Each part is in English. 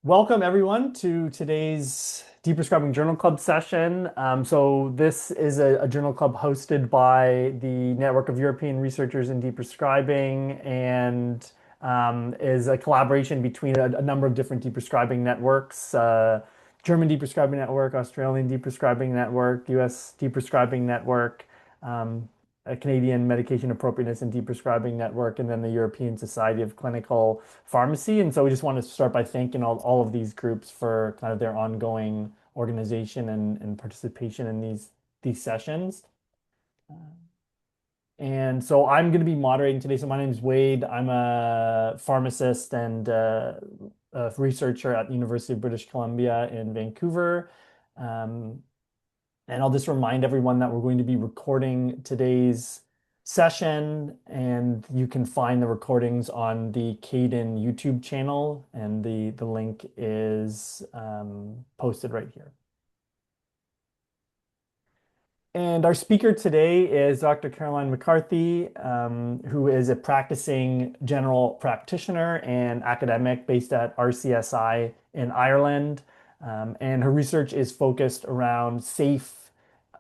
Welcome everyone to today's Deprescribing Journal Club session. So this is a journal club hosted by the Network of European Researchers in Deprescribing and is a collaboration between a number of different deprescribing networks, German Deprescribing Network, Australian Deprescribing Network, US Deprescribing Network, a Canadian Medication Appropriateness and Deprescribing Network, and then the European Society of Clinical Pharmacy. And so we just want to start by thanking all of these groups for kind of their ongoing organization and participation in these sessions. And so I'm going to be moderating today. So my name is Wade. I'm a pharmacist and a researcher at the University of British Columbia in Vancouver. Um, and I'll just remind everyone that we're going to be recording today's session, and you can find the recordings on the CADeN YouTube channel, and the link is posted right here. And our speaker today is Dr. Caroline McCarthy, who is a practicing general practitioner and academic based at RCSI in Ireland. And her research is focused around safe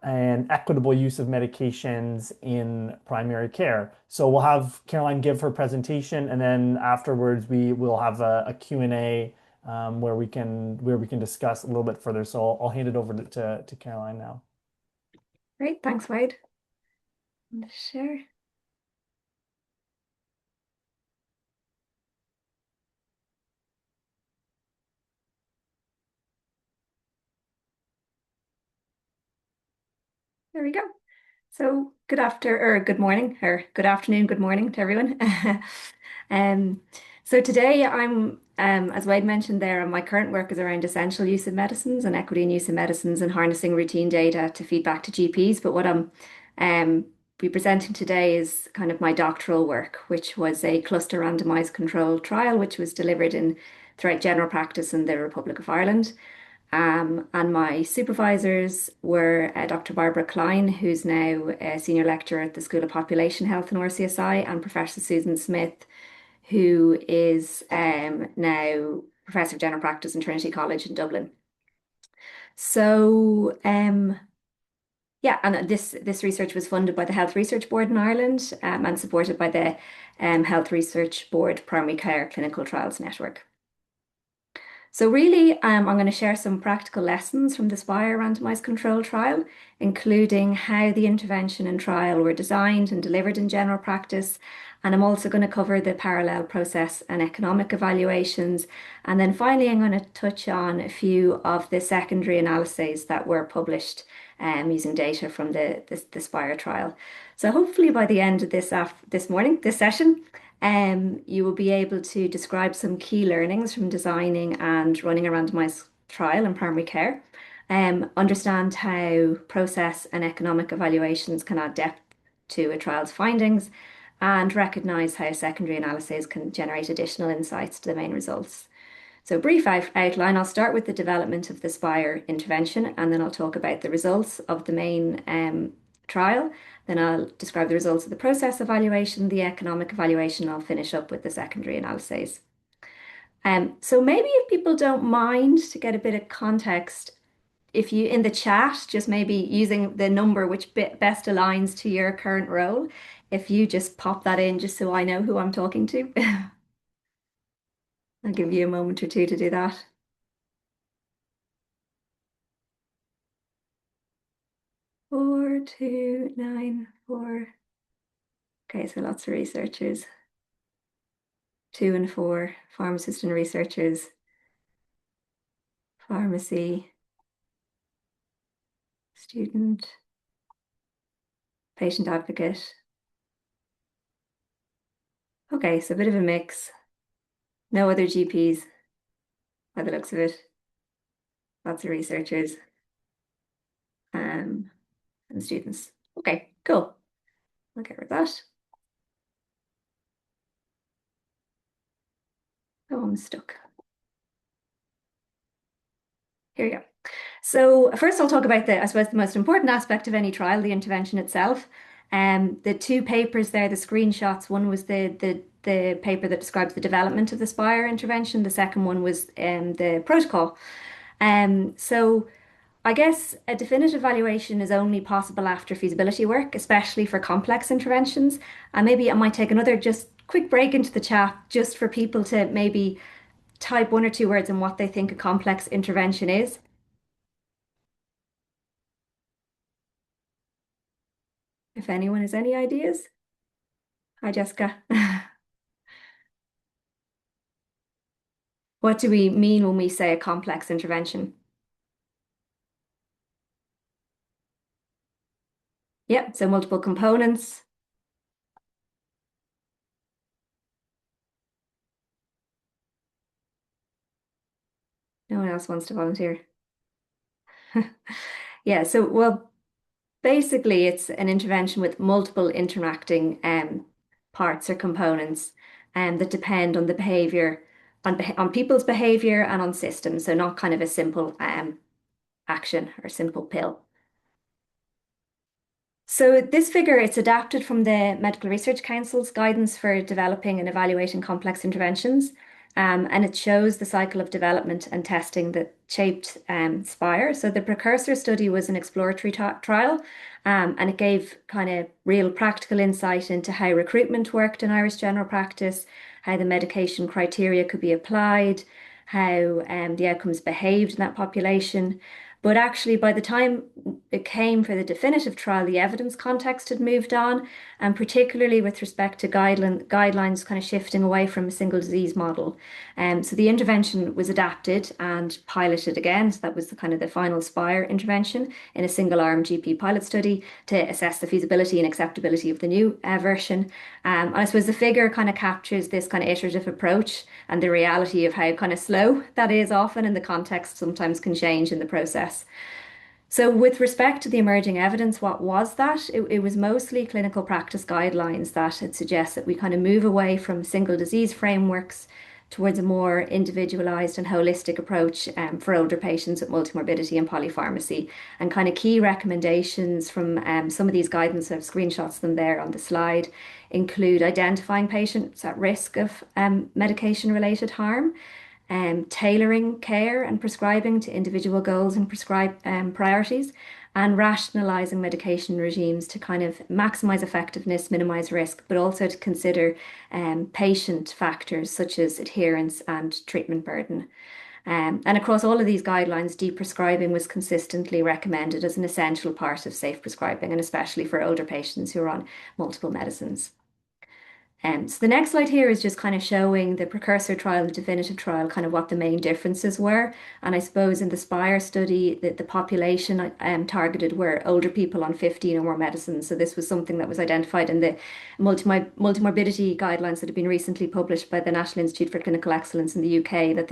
and equitable use of medications in primary care. So we'll have Caroline give her presentation, and then afterwards we will have a Q&A where we can discuss a little bit further. So I'll hand it over to Caroline now. Great, thanks, Wade. Share. There we go. So good morning, or good afternoon, good morning to everyone. So today I'm, as Wade mentioned there, my current work is around essential use of medicines and equity in use of medicines and harnessing routine data to feed back to GPs. But what I'm be presenting today is kind of my doctoral work, which was a cluster randomized controlled trial, which was delivered throughout general practice in the Republic of Ireland. And my supervisors were Dr. Barbara Klein, who's now a senior lecturer at the School of Population Health in RCSI, and Professor Susan Smith, who is now Professor of General Practice in Trinity College in Dublin. So, yeah, and this research was funded by the Health Research Board in Ireland and supported by the Health Research Board Primary Care Clinical Trials Network. So really, I'm going to share some practical lessons from the SPPiRE randomized controlled trial, including how the intervention and trial were designed and delivered in general practice. And I'm also going to cover the parallel process and economic evaluations. And then finally, I'm going to touch on a few of the secondary analyses that were published using data from the SPPiRE trial. So hopefully by the end of this session, you will be able to describe some key learnings from designing and running a randomized trial in primary care, understand how process and economic evaluations can add depth to a trial's findings, and recognize how secondary analyses can generate additional insights to the main results. So brief outline, I'll start with the development of the SPPiRE intervention, and then I'll talk about the results of the main trial. Then I'll describe the results of the process evaluation, the economic evaluation, and I'll finish up with the secondary analyses. So maybe if people don't mind, to get a bit of context, if you in the chat, just maybe using the number which best aligns to your current role, if you just pop that in just so I know who I'm talking to. I'll give you a moment or two to do that. Four, two, 9, 4. Okay, so lots of researchers. 2 and 4, pharmacists and researchers, pharmacy, student, patient advocate. Okay, so a bit of a mix. No other GPs by the looks of it. Lots of researchers and students. Okay, cool. I'll get rid of that. Oh, I'm stuck. Here we go. So first I'll talk about I suppose, the most important aspect of any trial, the intervention itself. The two papers there, the screenshots, one was the paper that describes the development of the SPPiRE intervention. The second one was the protocol. So I guess a definitive evaluation is only possible after feasibility work, especially for complex interventions. And maybe I might take another just quick break into the chat just for people to maybe type one or two words on what they think a complex intervention is. If anyone has any ideas. Hi, Jessica. What do we mean when we say a complex intervention? Yep, so multiple components. No one else wants to volunteer. Yeah, so well, basically it's an intervention with multiple interacting parts or components that depend on the behavior, on people's behavior and on systems. So not kind of a simple action or simple pill. So this figure, it's adapted from the Medical Research Council's guidance for developing and evaluating complex interventions. And it shows the cycle of development and testing that shaped SPPiRE. So the precursor study was an exploratory trial, and it gave kind of real practical insight into how recruitment worked in Irish general practice, how the medication criteria could be applied, how the outcomes behaved in that population. But actually, by the time it came for the definitive trial, the evidence context had moved on, and particularly with respect to guidelines kind of shifting away from a single disease model. So the intervention was adapted and piloted again. So that was the kind of the final SPPiRE intervention in a single arm GP pilot study to assess the feasibility and acceptability of the new version. And I suppose the figure kind of captures this kind of iterative approach and the reality of how kind of slow that is often, and the context sometimes can change in the process. So, with respect to the emerging evidence, what was that? It was mostly clinical practice guidelines that it suggests that we kind of move away from single disease frameworks towards a more individualized and holistic approach for older patients with multimorbidity and polypharmacy. And kind of key recommendations from some of these guidance, I've screenshots them there on the slide, include identifying patients at risk of medication-related harm, tailoring care and prescribing to individual goals and prescribe priorities, and rationalizing medication regimes to kind of maximize effectiveness, minimize risk, but also to consider patient factors such as adherence and treatment burden. And across all of these guidelines, deprescribing was consistently recommended as an essential part of safe prescribing, and especially for older patients who are on multiple medicines. So the next slide here is just kind of showing the precursor trial, the definitive trial, kind of what the main differences were. And I suppose in the SPPiRE study, the population targeted were older people on 15 or more medicines. So this was something that was identified in the multimorbidity guidelines that have been recently published by the National Institute for Clinical Excellence in the UK, that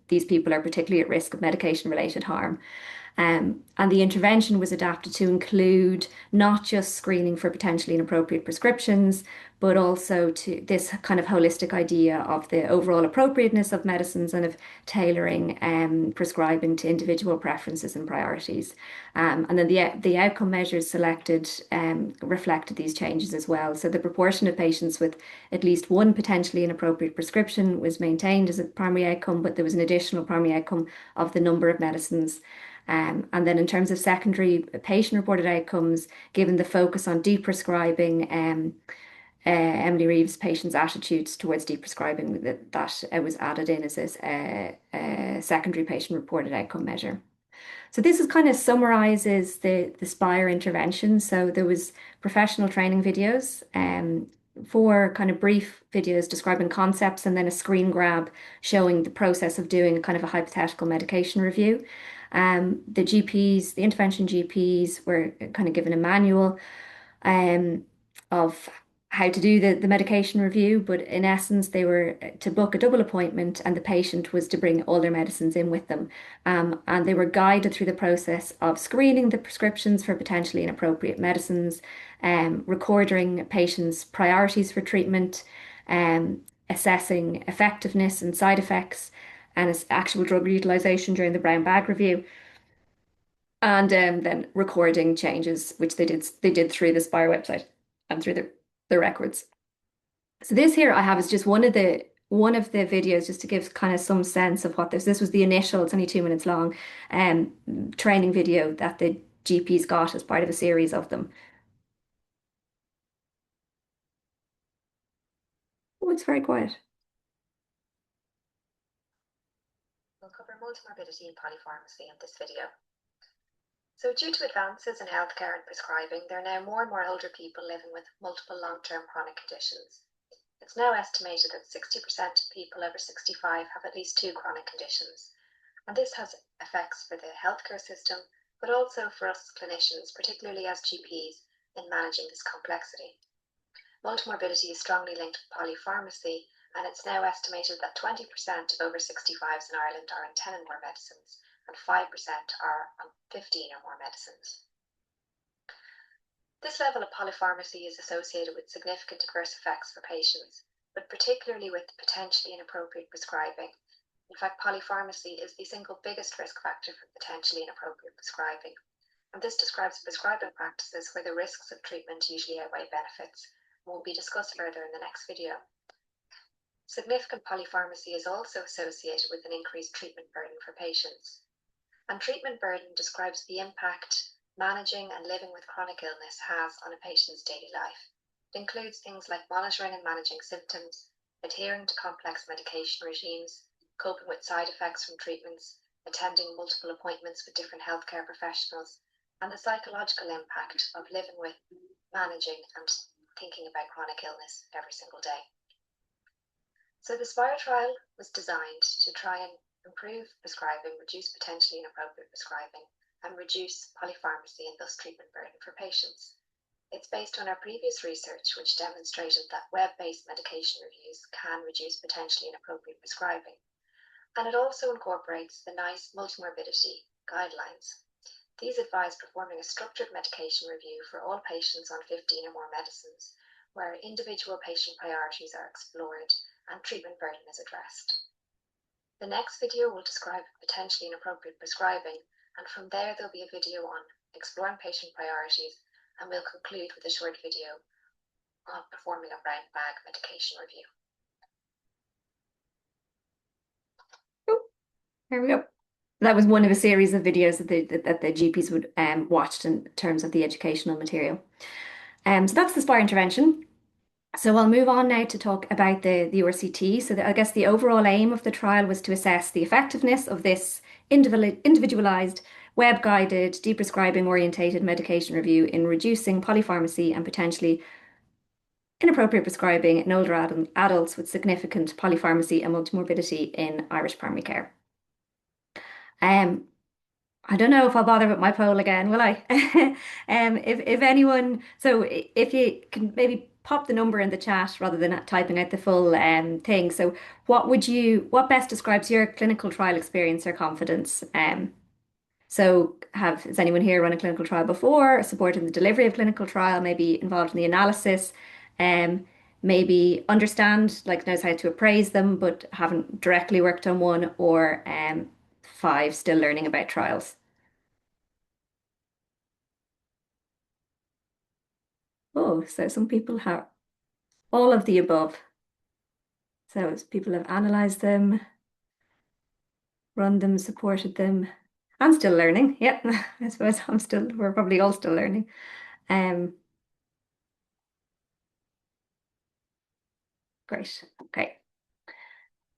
these people are particularly at risk of medication-related harm. And the intervention was adapted to include not just screening for potentially inappropriate prescriptions, but also to this kind of holistic idea of the overall appropriateness of medicines and of tailoring prescribing to individual preferences and priorities. And then the outcome measures selected reflected these changes as well. So the proportion of patients with at least one potentially inappropriate prescription was maintained as a primary outcome, but there was an additional primary outcome of the number of medicines. And then in terms of secondary patient-reported outcomes, given the focus on deprescribing, Emily Reeves' patients' attitudes towards deprescribing, that was added in as a secondary patient-reported outcome measure. So this is kind of summarizes the SPPiRE intervention. So there was professional training videos, four kind of brief videos describing concepts, and then a screen grab showing the process of doing a kind of a hypothetical medication review. The GPs, the intervention GPs were kind of given a manual of how to do the medication review, but in essence, they were to book a double appointment, and the patient was to bring all their medicines in with them. And they were guided through the process of screening the prescriptions for potentially inappropriate medicines, recording patients' priorities for treatment, assessing effectiveness and side effects, and actual drug utilization during the brown bag review, and then recording changes, which they did through the SPPiRE website. and through the records. So this here I have is just one of the videos just to give kind of some sense of what this was the initial, it's only 2 minutes long, training video that the GPs got as part of a series of them. Oh, it's very quiet. We'll cover multimorbidity and polypharmacy in this video. So due to advances in healthcare and prescribing, there are now more and more older people living with multiple long-term chronic conditions. It's now estimated that 60% of people over 65 have at least 2 chronic conditions. And this has effects for the healthcare system, but also for us clinicians, particularly as GPs, in managing this complexity. Multimorbidity is strongly linked with polypharmacy, and it's now estimated that 20% of over 65s in Ireland are on 10 and more medicines, and 5% are on 15 or more medicines. This level of polypharmacy is associated with significant adverse effects for patients, but particularly with potentially inappropriate prescribing. In fact, polypharmacy is the single biggest risk factor for potentially inappropriate prescribing, and this describes prescribing practices where the risks of treatment usually outweigh benefits, and will be discussed further in the next video. Significant polypharmacy is also associated with an increased treatment burden for patients. And treatment burden describes the impact managing and living with chronic illness has on a patient's daily life. It includes things like monitoring and managing symptoms, adhering to complex medication regimes, coping with side effects from treatments, attending multiple appointments with different healthcare professionals, and the psychological impact of living with, managing, and thinking about chronic illness every single day. So the SPPiRE trial was designed to try and improve prescribing, reduce potentially inappropriate prescribing, and reduce polypharmacy and thus treatment burden for patients. It's based on our previous research, which demonstrated that web-based medication reviews can reduce potentially inappropriate prescribing. And it also incorporates the NICE multimorbidity guidelines. These advise performing a structured medication review for all patients on 15 or more medicines, where individual patient priorities are explored and treatment burden is addressed. The next video will describe potentially inappropriate prescribing, and from there there'll be a video on exploring patient priorities, and we'll conclude with a short video on performing a brown bag medication review. Oh, there we go. That was one of a series of videos that the GPs would watched in terms of the educational material. So that's the SPPiRE intervention. So I'll move on now to talk about the RCT. So I guess the overall aim of the trial was to assess the effectiveness of this individualized, web-guided, deprescribing orientated medication review in reducing polypharmacy and potentially inappropriate prescribing in older adults with significant polypharmacy and multimorbidity in Irish primary care. I don't know if I'll bother with my poll again, will I? If anyone, so if you can maybe pop the number in the chat rather than typing out the full thing. So what best describes your clinical trial experience or confidence? So has anyone here run a clinical trial before, supported the delivery of clinical trial, maybe involved in the analysis, maybe understand, like knows how to appraise them, but haven't directly worked on one, or 5 still learning about trials? Oh, so some people have all of the above. So people have analyzed them, run them, supported them. I'm still learning. Yep, I suppose we're probably all still learning. Great. Okay.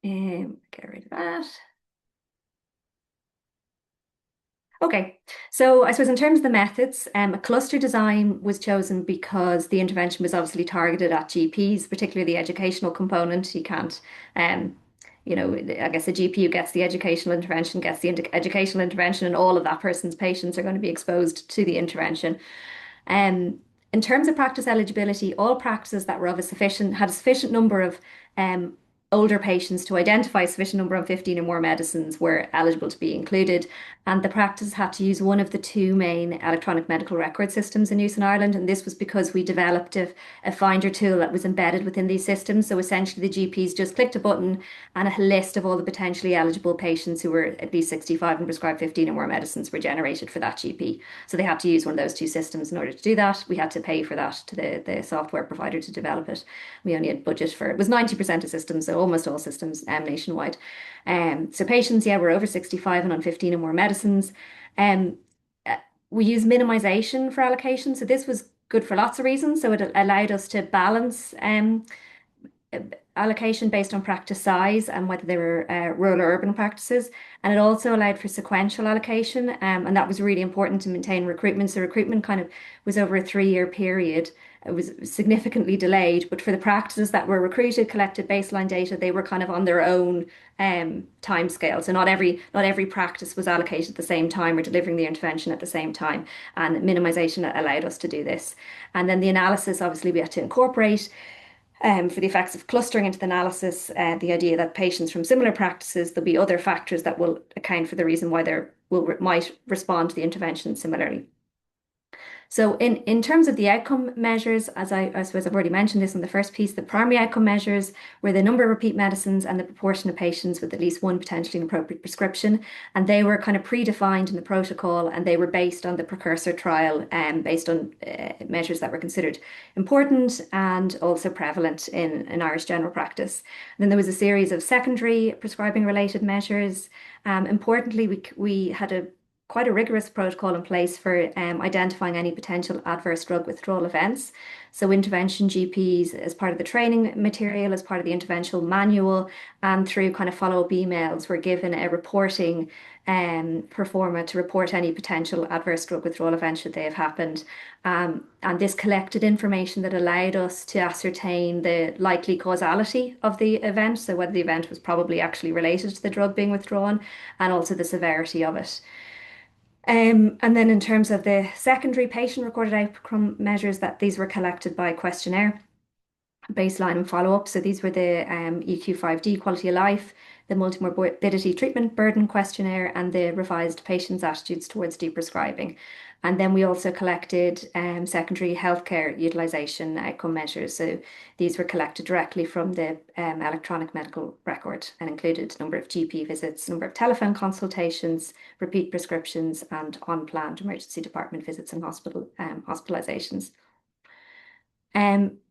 Get rid of that. Okay, so I suppose in terms of the methods, a cluster design was chosen because the intervention was obviously targeted at GPs, particularly the educational component. You can't, I guess a GP who gets the educational intervention gets the educational intervention, and all of that person's patients are going to be exposed to the intervention. In terms of practice eligibility, all practices that were had a sufficient number of older patients to identify a sufficient number of 15 or more medicines were eligible to be included. And the practice had to use one of the two main electronic medical record systems in use in Ireland. And this was because we developed a finder tool that was embedded within these systems. So essentially, the GPs just clicked a button and a list of all the potentially eligible patients who were at least 65 and prescribed 15 or more medicines were generated for that GP. So they had to use one of those two systems in order to do that. We had to pay for that to the software provider to develop it. We only had budget for it was 90% of systems, so almost all systems nationwide. So patients, yeah, were over 65 and on 15 or more medicines. Um, we use minimization for allocation. So this was good for lots of reasons. So it allowed us to balance allocation based on practice size and whether they were rural or urban practices. And it also allowed for sequential allocation. And that was really important to maintain recruitment. So recruitment kind of was over a 3-year period. It was significantly delayed, but for the practices that were recruited, collected baseline data, they were kind of on their own time scale. So not every practice was allocated at the same time or delivering the intervention at the same time. And minimization allowed us to do this. And then the analysis, obviously, we had to incorporate for the effects of clustering into the analysis, the idea that patients from similar practices, there'll be other factors that will account for the reason why might respond to the intervention similarly. So in terms of the outcome measures, as I suppose I've already mentioned this in the first piece, the primary outcome measures were the number of repeat medicines and the proportion of patients with at least one potentially inappropriate prescription. And they were kind of predefined in the protocol, and they were based on the precursor trial and based on measures that were considered important and also prevalent in Irish general practice. And then there was a series of secondary prescribing related measures. Importantly, we had quite a rigorous protocol in place for identifying any potential adverse drug withdrawal events. So intervention GPs, as part of the training material, as part of the interventional manual, and through kind of follow-up emails, were given a reporting performer to report any potential adverse drug withdrawal events should they have happened. And this collected information that allowed us to ascertain the likely causality of the event, so whether the event was probably actually related to the drug being withdrawn, and also the severity of it. And then in terms of the secondary patient-recorded outcome measures, that these were collected by questionnaire, baseline and follow-up. So these were the EQ5D, quality of life, the multimorbidity treatment burden questionnaire, and the revised patients' attitudes towards deprescribing. And then we also collected secondary healthcare utilisation outcome measures. So these were collected directly from the electronic medical record and included number of GP visits, number of telephone consultations, repeat prescriptions, and unplanned emergency department visits and hospitalizations.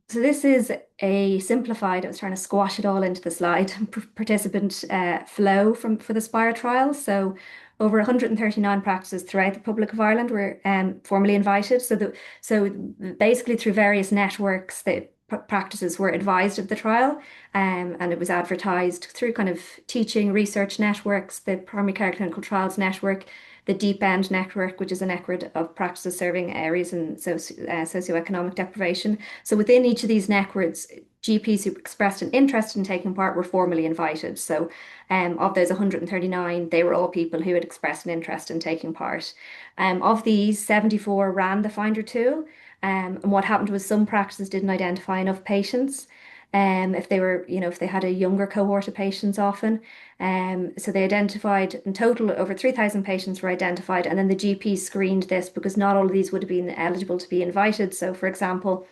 So this is a simplified, I was trying to squash it all into the slide, participant flow for the SPPiRE trial. So over 139 practices throughout the Republic of Ireland were formally invited. So basically through various networks, the practices were advised of the trial, and it was advertised through kind of teaching research networks, the Primary Care Clinical Trials Network, the Deep End Network, which is a network of practices serving areas in socioeconomic deprivation. So within each of these networks, GPs who expressed an interest in taking part were formally invited. So of those 139, they were all people who had expressed an interest in taking part. Of these, 74 ran the Finder tool. And what happened was some practices didn't identify enough patients. If they were, if they had a younger cohort of patients often. So they identified, in total, over 3,000 patients were identified, and then the GP screened this because not all of these would have been eligible to be invited. So for example,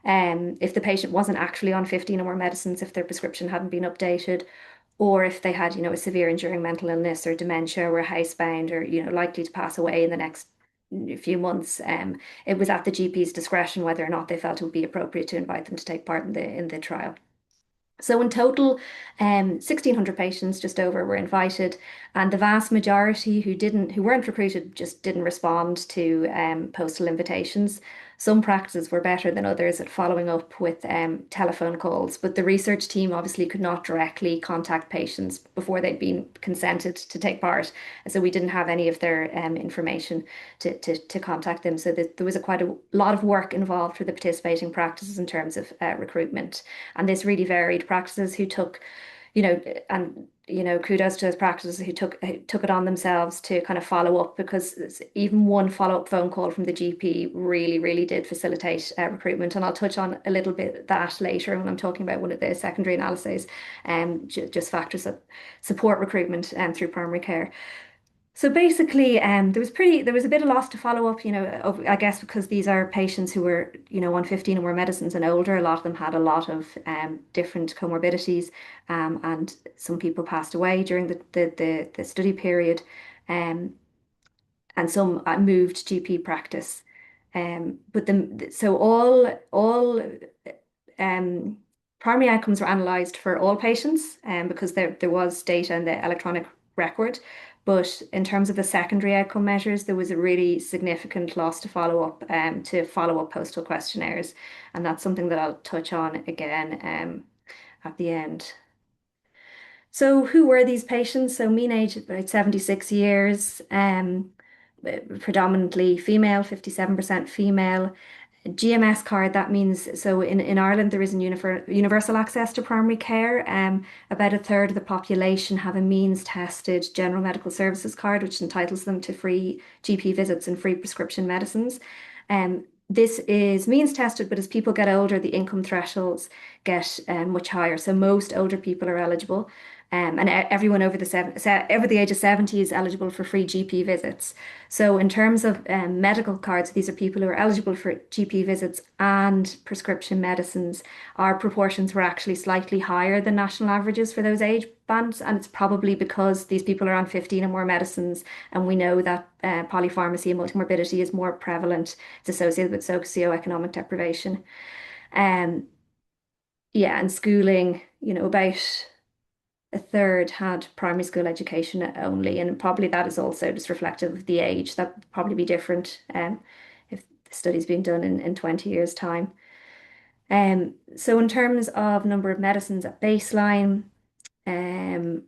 if the patient wasn't actually on 15 or more medicines, if their prescription hadn't been updated, or if they had, a severe enduring mental illness or dementia, were housebound or, likely to pass away in the next few months, it was at the GP's discretion whether or not they felt it would be appropriate to invite them to take part in the trial. So in total, 1,600 patients, just over, were invited, and the vast majority who weren't recruited just didn't respond to postal invitations. Some practices were better than others at following up with telephone calls, but the research team obviously could not directly contact patients before they'd been consented to take part. So we didn't have any of their information to contact them. So there was quite a lot of work involved for the participating practices in terms of recruitment. And this really varied. Practices who took and kudos to those practitioners who took it on themselves to kind of follow up, because even one follow-up phone call from the GP really, really did facilitate recruitment. And I'll touch on a little bit that later when I'm talking about one of the secondary analyses, just factors that support recruitment through primary care. So basically, there was a bit of loss to follow up, I guess because these are patients who were, on 15 or more medicines and older. A lot of them had a lot of different comorbidities, and some people passed away during the study period, um, and some moved GP practice. So all um, primary outcomes were analysed for all patients, because there was data in the electronic record. But in terms of the secondary outcome measures, there was a really significant loss to follow up postal questionnaires. And that's something that I'll touch on again at the end. So who were these patients? So mean age about 76 years, predominantly female, 57% female. GMS card, that means, so in Ireland there is an universal access to primary care. About a third of the population have a means tested general medical services card, which entitles them to free GP visits and free prescription medicines. This is means tested, but as people get older, the income thresholds get much higher. So most older people are eligible. And everyone over the age of 70 is eligible for free GP visits. So in terms of medical cards, these are people who are eligible for GP visits and prescription medicines. Our proportions were actually slightly higher than national averages for those age bands, and it's probably because these people are on 15 or more medicines, and we know that polypharmacy and multimorbidity is more prevalent. It's associated with socioeconomic deprivation. Um, yeah, and schooling, about a third had primary school education only, and probably that is also just reflective of the age. That would probably be different if the study's being done in 20 years' time. So in terms of number of medicines at baseline, um,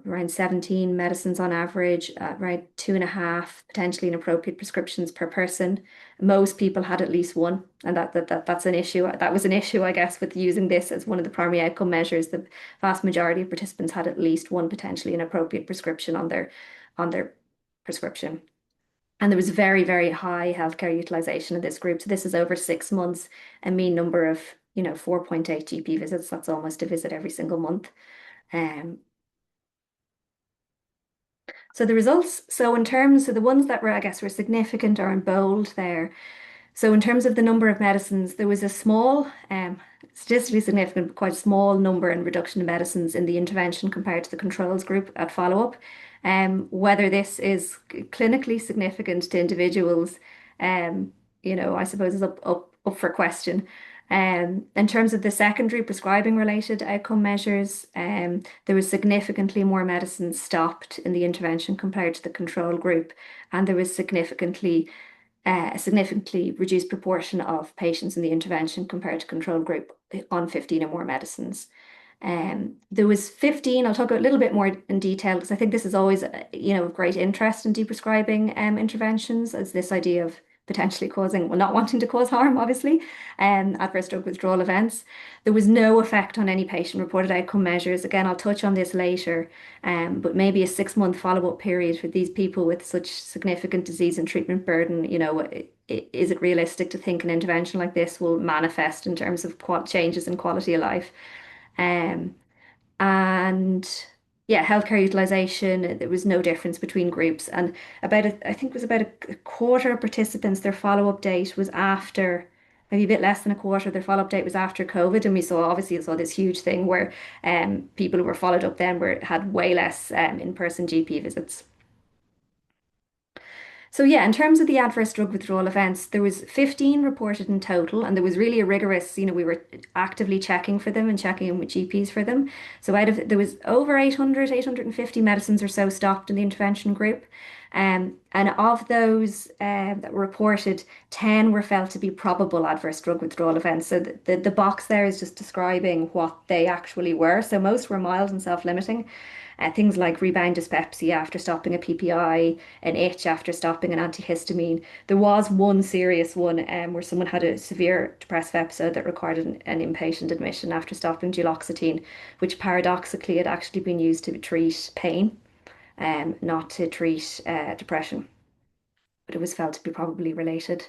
around 17 medicines on average, around 2.5 potentially inappropriate prescriptions per person. Most people had at least one, and that's an issue. That was an issue, I guess, with using this as one of the primary outcome measures. The vast majority of participants had at least one potentially inappropriate prescription on their prescription. And there was very, very high healthcare utilization in this group. So this is over 6 months, a mean number of, 4.8 GP visits. That's almost a visit every single month. Um, so the results, so in terms of the ones that were, I guess, were significant are in bold there. So in terms of the number of medicines, there was a small, statistically significant, but quite small number in reduction in medicines in the intervention compared to the controls group at follow-up. Whether this is clinically significant to individuals, I suppose is up for question. In terms of the secondary prescribing related outcome measures, there was significantly more medicines stopped in the intervention compared to the control group, and there was a significantly reduced proportion of patients in the intervention compared to control group on 15 or more medicines. There was 15, I'll talk a little bit more in detail because I think this is always, of great interest in deprescribing interventions, as this idea of potentially causing, well, not wanting to cause harm, obviously, adverse drug withdrawal events. There was no effect on any patient-reported outcome measures. Again, I'll touch on this later, but maybe a 6-month follow-up period for these people with such significant disease and treatment burden, is it realistic to think an intervention like this will manifest in terms of changes in quality of life? And yeah, healthcare utilization, there was no difference between groups. And I think it was about a quarter of participants, their follow-up date was after, maybe a bit less than a quarter, their follow-up date was after COVID. And we saw this huge thing where people who were followed up then had way less in-person GP visits. So yeah, in terms of the adverse drug withdrawal events, there was 15 reported in total, and there was really a rigorous, we were actively checking for them and checking in with GPs for them. So there was over 850 medicines or so stopped in the intervention group. And of those that were reported, 10 were felt to be probable adverse drug withdrawal events. So the box there is just describing what they actually were. So most were mild and self-limiting. things like rebound dyspepsia after stopping a PPI, an itch after stopping an antihistamine. There was one serious one where someone had a severe depressive episode that required an inpatient admission after stopping duloxetine, which paradoxically had actually been used to treat pain, not to treat depression, but it was felt to be probably related.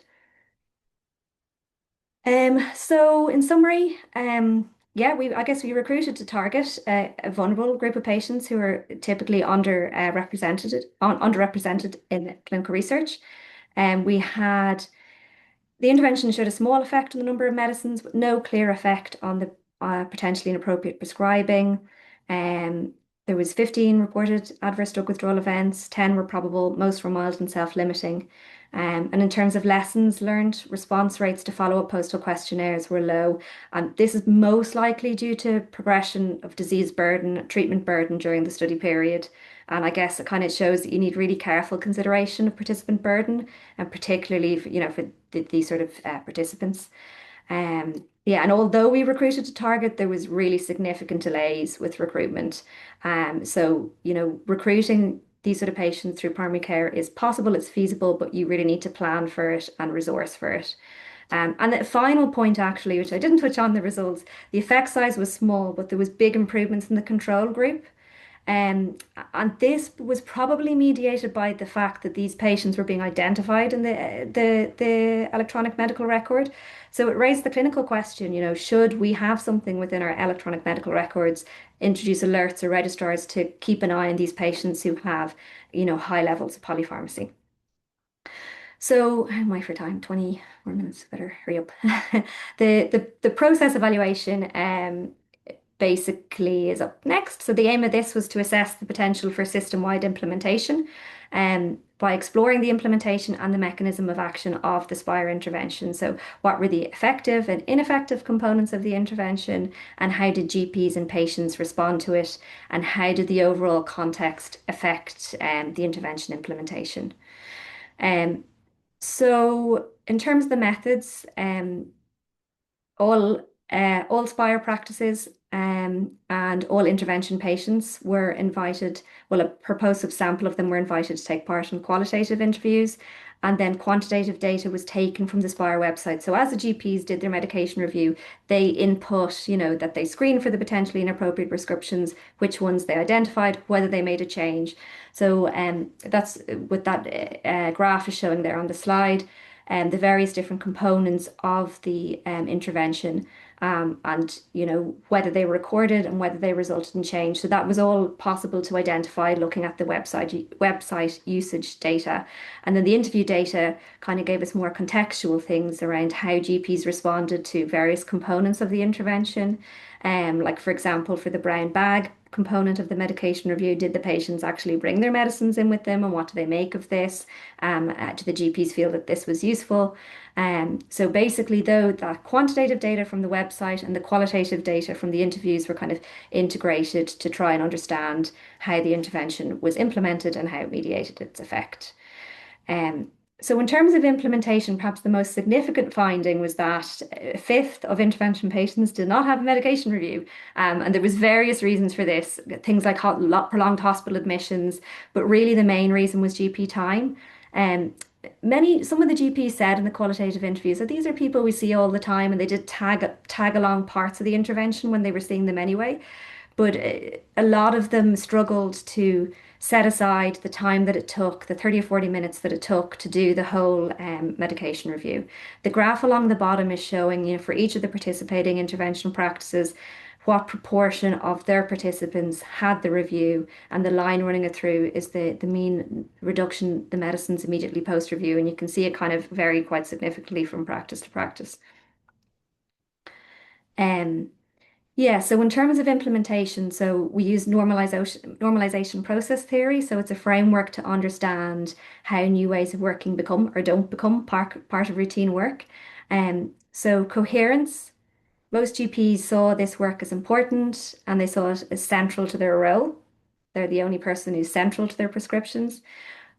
So in summary, yeah, I guess we recruited to target a vulnerable group of patients who are typically underrepresented in clinical research. And we had the intervention showed a small effect on the number of medicines, but no clear effect on the potentially inappropriate prescribing. There was 15 reported adverse drug withdrawal events, 10 were probable, most were mild and self-limiting. And in terms of lessons learned, response rates to follow-up postal questionnaires were low. And this is most likely due to progression of disease burden, treatment burden during the study period. And I guess it kind of shows that you need really careful consideration of participant burden, and particularly for these sort of participants. Yeah, and although we recruited to target, there was really significant delays with recruitment. So, recruiting these sort of patients through primary care is possible, it's feasible, but you really need to plan for it and resource for it. And the final point, actually, which I didn't touch on the results, the effect size was small, but there was big improvements in the control group. Um, and this was probably mediated by the fact that these patients were being identified in the electronic medical record. So it raised the clinical question, should we have something within our electronic medical records, introduce alerts or registrars to keep an eye on these patients who have, high levels of polypharmacy. So how am I for time? 20 more minutes. Better hurry up. The process evaluation basically is up next. So the aim of this was to assess the potential for system-wide implementation by exploring the implementation and the mechanism of action of the SPPiRE intervention. So what were the effective and ineffective components of the intervention, and how did GPs and patients respond to it, and how did the overall context affect the intervention implementation. Um, so in terms of the methods, all SPPiRE practices and all intervention patients were invited, well, a proposed sample of them were invited to take part in qualitative interviews, and then quantitative data was taken from the SPPiRE website. So as the GPs did their medication review, they input, that they screened for the potentially inappropriate prescriptions, which ones they identified, whether they made a change. So that's what that graph is showing there on the slide, the various different components of the intervention, and whether they were recorded and whether they resulted in change. So that was all possible to identify looking at the website usage data. And then the interview data kind of gave us more contextual things around how GPs responded to various components of the intervention. Like for example, for the brown bag component of the medication review, did the patients actually bring their medicines in with them, and what do they make of this? Do the GPs feel that this was useful? So basically, though, that quantitative data from the website and the qualitative data from the interviews were kind of integrated to try and understand how the intervention was implemented and how it mediated its effect. So in terms of implementation, perhaps the most significant finding was that a fifth of intervention patients did not have a medication review. And there was various reasons for this, things like prolonged hospital admissions, but really the main reason was GP time. Some of the GPs said in the qualitative interviews that these are people we see all the time, and they did tag along parts of the intervention when they were seeing them anyway. But a lot of them struggled to set aside the time that it took, the 30 or 40 minutes that it took to do the whole medication review. The graph along the bottom is showing, for each of the participating intervention practices, what proportion of their participants had the review, and the line running it through is the mean reduction, the medicines immediately post-review, and you can see it kind of vary quite significantly from practice to practice. Yeah, so in terms of implementation, so we use normalization process theory. So it's a framework to understand how new ways of working become or don't become part of routine work. So coherence, most GPs saw this work as important, and they saw it as central to their role. They're the only person who's central to their prescriptions.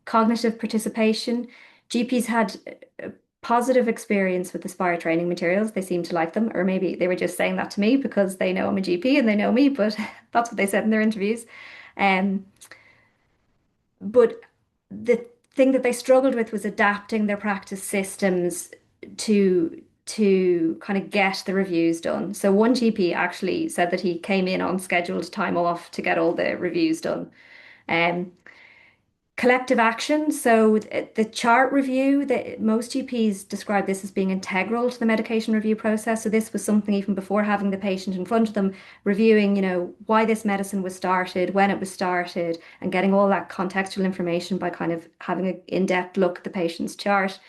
Cognitive participation, GPs had positive experience with the SPPiRE training materials. They seem to like them, or maybe they were just saying that to me because they know I'm a GP and they know me, but that's what they said in their interviews. Um, but the thing that they struggled with was adapting their practice systems to kind of get the reviews done. So one GP actually said that he came in on scheduled time off to get all the reviews done. Um, Collective action. So the chart review, that most GPs describe this as being integral to the medication review process. So this was something even before having the patient in front of them, reviewing, why this medicine was started, when it was started, and getting all that contextual information by kind of having an in-depth look at the patient's chart.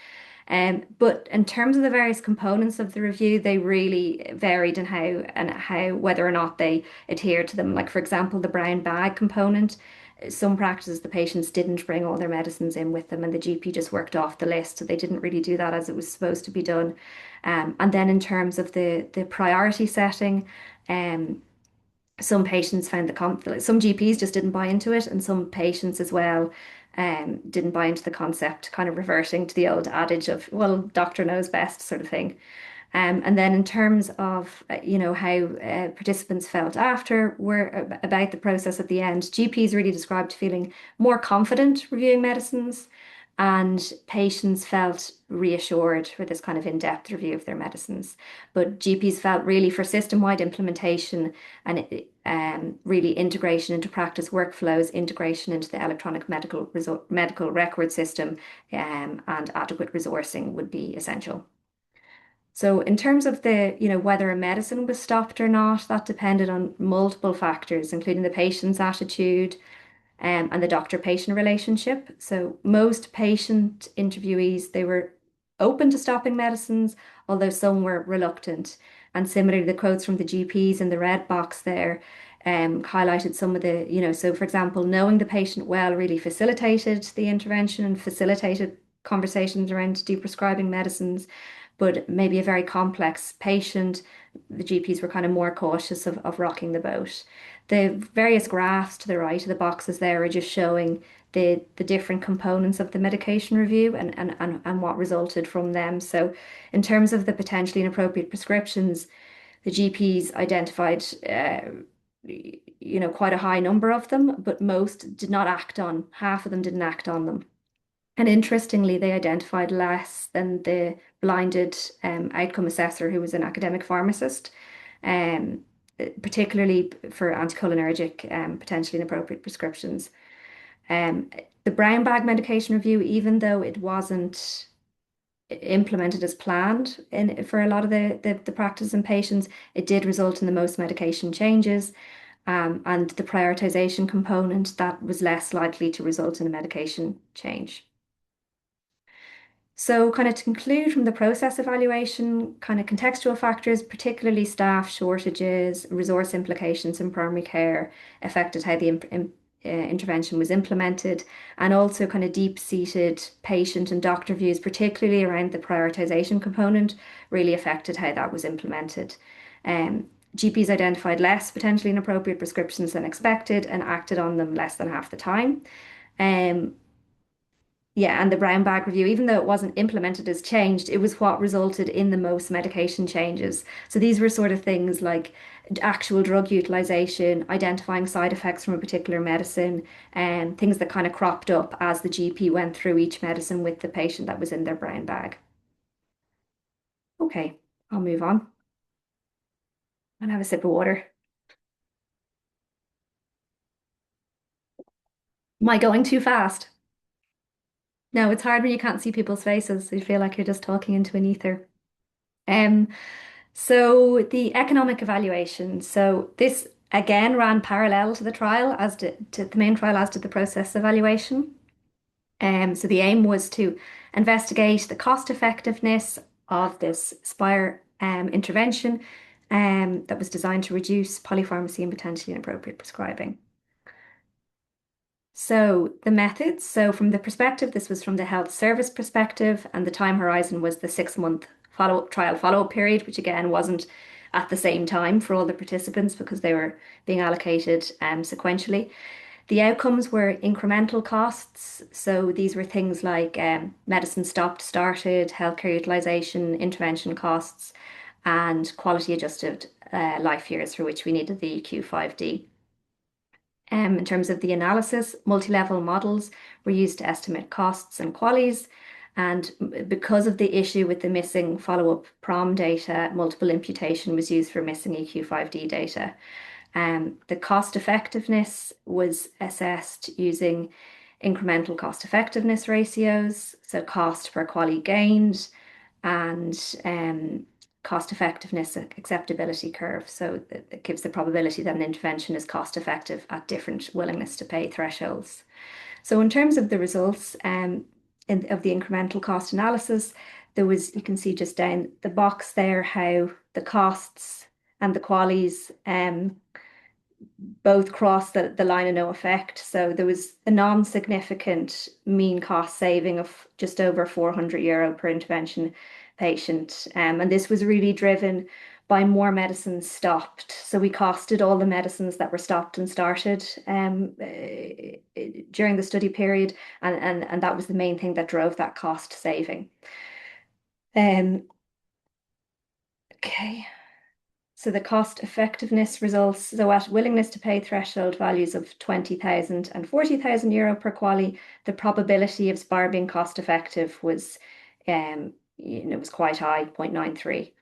But in terms of the various components of the review, they really varied in how whether or not they adhered to them. Like for example, the brown bag component. Some practices, the patients didn't bring all their medicines in with them, and the GP just worked off the list. So they didn't really do that as it was supposed to be done. And then in terms of the priority setting, um, some patients found some GPs just didn't buy into it, and some patients as well didn't buy into the concept, kind of reverting to the old adage of, well, doctor knows best sort of thing. And then in terms of, how participants felt after were about the process at the end, GPs really described feeling more confident reviewing medicines, and patients felt reassured for this kind of in-depth review of their medicines. But GPs felt really for system-wide implementation and really integration into practice workflows, integration into the electronic medical record system, and adequate resourcing would be essential. So in terms of whether a medicine was stopped or not, that depended on multiple factors, including the patient's attitude, and the doctor-patient relationship. So most patient interviewees, they were open to stopping medicines, although some were reluctant. And similarly, the quotes from the GPs in the red box there highlighted some of so for example, knowing the patient well really facilitated the intervention and facilitated conversations around deprescribing medicines. But maybe a very complex patient, the GPs were kind of more cautious of rocking the boat. The various graphs to the right of the boxes there are just showing the different components of the medication review and what resulted from them. So in terms of the potentially inappropriate prescriptions, the GPs identified quite a high number of them, but most did not act on, half of them didn't act on them. And interestingly, they identified less than the blinded outcome assessor, who was an academic pharmacist, um, particularly for anticholinergic, potentially inappropriate prescriptions. Um, the brown bag medication review, even though it wasn't implemented as planned for a lot of the practice and patients, it did result in the most medication changes. And the prioritization component, that was less likely to result in a medication change. So kind of to conclude from the process evaluation, kind of contextual factors, particularly staff shortages, resource implications in primary care, affected how the intervention was implemented, and also kind of deep-seated patient and doctor views, particularly around the prioritization component, really affected how that was implemented. GPs identified less potentially inappropriate prescriptions than expected and acted on them less than half the time. Yeah, and the brown bag review, even though it wasn't implemented as changed, it was what resulted in the most medication changes. So these were sort of things like actual drug utilization, identifying side effects from a particular medicine, and things that kind of cropped up as the GP went through each medicine with the patient that was in their brown bag. Okay, I'll move on and have a sip of water. Am I going too fast? No, it's hard when you can't see people's faces. You feel like you're just talking into an ether. Um, So the economic evaluation. So this again ran parallel to the trial to the main trial as did the process evaluation. So the aim was to investigate the cost effectiveness of this SPPiRE intervention that was designed to reduce polypharmacy and potentially inappropriate prescribing. So the methods, so from the perspective, this was from the health service perspective, and the time horizon was the 6-month trial follow-up period, which again wasn't at the same time for all the participants because they were being allocated sequentially. The outcomes were incremental costs. So these were things like medicine stopped, started, healthcare utilization, intervention costs, and quality adjusted life years for which we needed the Q5D. In terms of the analysis, multi-level models were used to estimate costs and qualities. And because of the issue with the missing follow-up prom data, multiple imputation was used for missing EQ5D data. The cost effectiveness was assessed using incremental cost effectiveness ratios, so cost per quality gained, and cost effectiveness acceptability curve. So it gives the probability that an intervention is cost effective at different willingness to pay thresholds. So in terms of the results of the incremental cost analysis, you can see just down the box there how the costs and the qualities both cross the line of no effect. So there was a non-significant mean cost saving of just over €400 per intervention patient. And this was really driven by more medicines stopped. So we costed all the medicines that were stopped and started during the study period. And that was the main thing that drove that cost saving. Okay. So the cost effectiveness results, so at willingness to pay threshold values of 20,000 and 40,000 euro per quali, the probability of SPPiRE being cost effective was, was quite high, 0.93.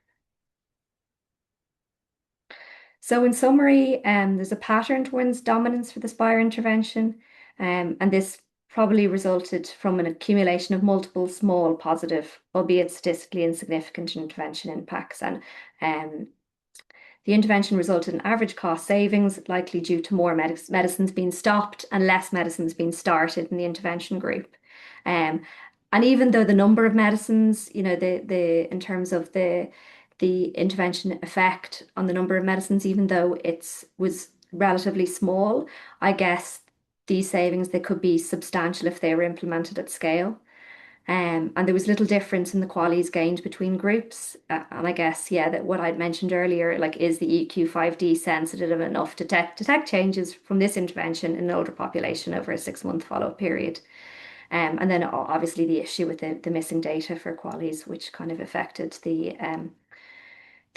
So in summary, there's a pattern towards dominance for the SPPiRE intervention, and this probably resulted from an accumulation of multiple small positive, albeit statistically insignificant intervention impacts. And the intervention resulted in average cost savings, likely due to more medicines being stopped and less medicines being started in the intervention group. And even though the number of medicines, in terms of the intervention effect on the number of medicines, even though it was relatively small, I guess these savings, they could be substantial if they were implemented at scale. And there was little difference in the qualities gained between groups. And I guess, that what I'd mentioned earlier, like, is the EQ5D sensitive enough to detect changes from this intervention in an older population over a 6-month follow-up period? And then obviously the issue with the missing data for qualities, which kind of affected the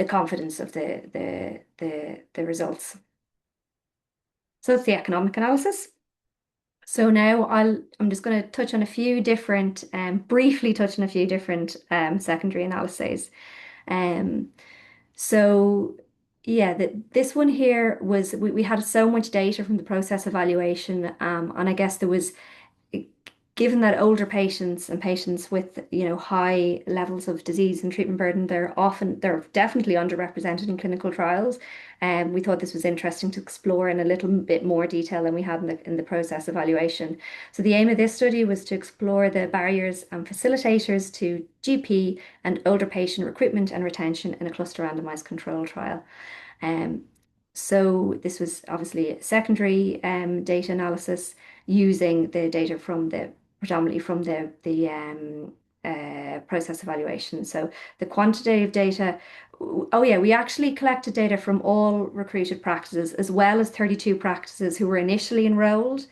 confidence of the results. So it's the economic analysis. So now I'm just going to touch on a few different, briefly touch on a few different secondary analyses. So yeah, this one here was, we had so much data from the process evaluation, and I guess there was, given that older patients and patients with high levels of disease and treatment burden, they're definitely underrepresented in clinical trials. And we thought this was interesting to explore in a little bit more detail than we had in the process evaluation. So the aim of this study was to explore the barriers and facilitators to GP and older patient recruitment and retention in a cluster randomized control trial. So this was obviously a secondary data analysis using the data predominantly from the process evaluation. So the quantitative data, we actually collected data from all recruited practices as well as 32 practices who were initially enrolled,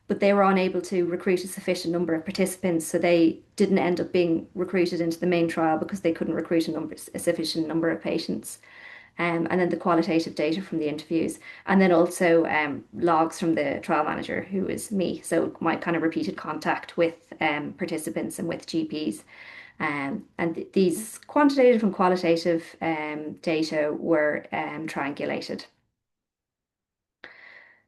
but they were unable to recruit a sufficient number of participants, so they didn't end up being recruited into the main trial because they couldn't recruit a sufficient number of patients. And then the qualitative data from the interviews, and then also logs from the trial manager, who is me. So my kind of repeated contact with participants and with GPs. And these quantitative and qualitative data were triangulated.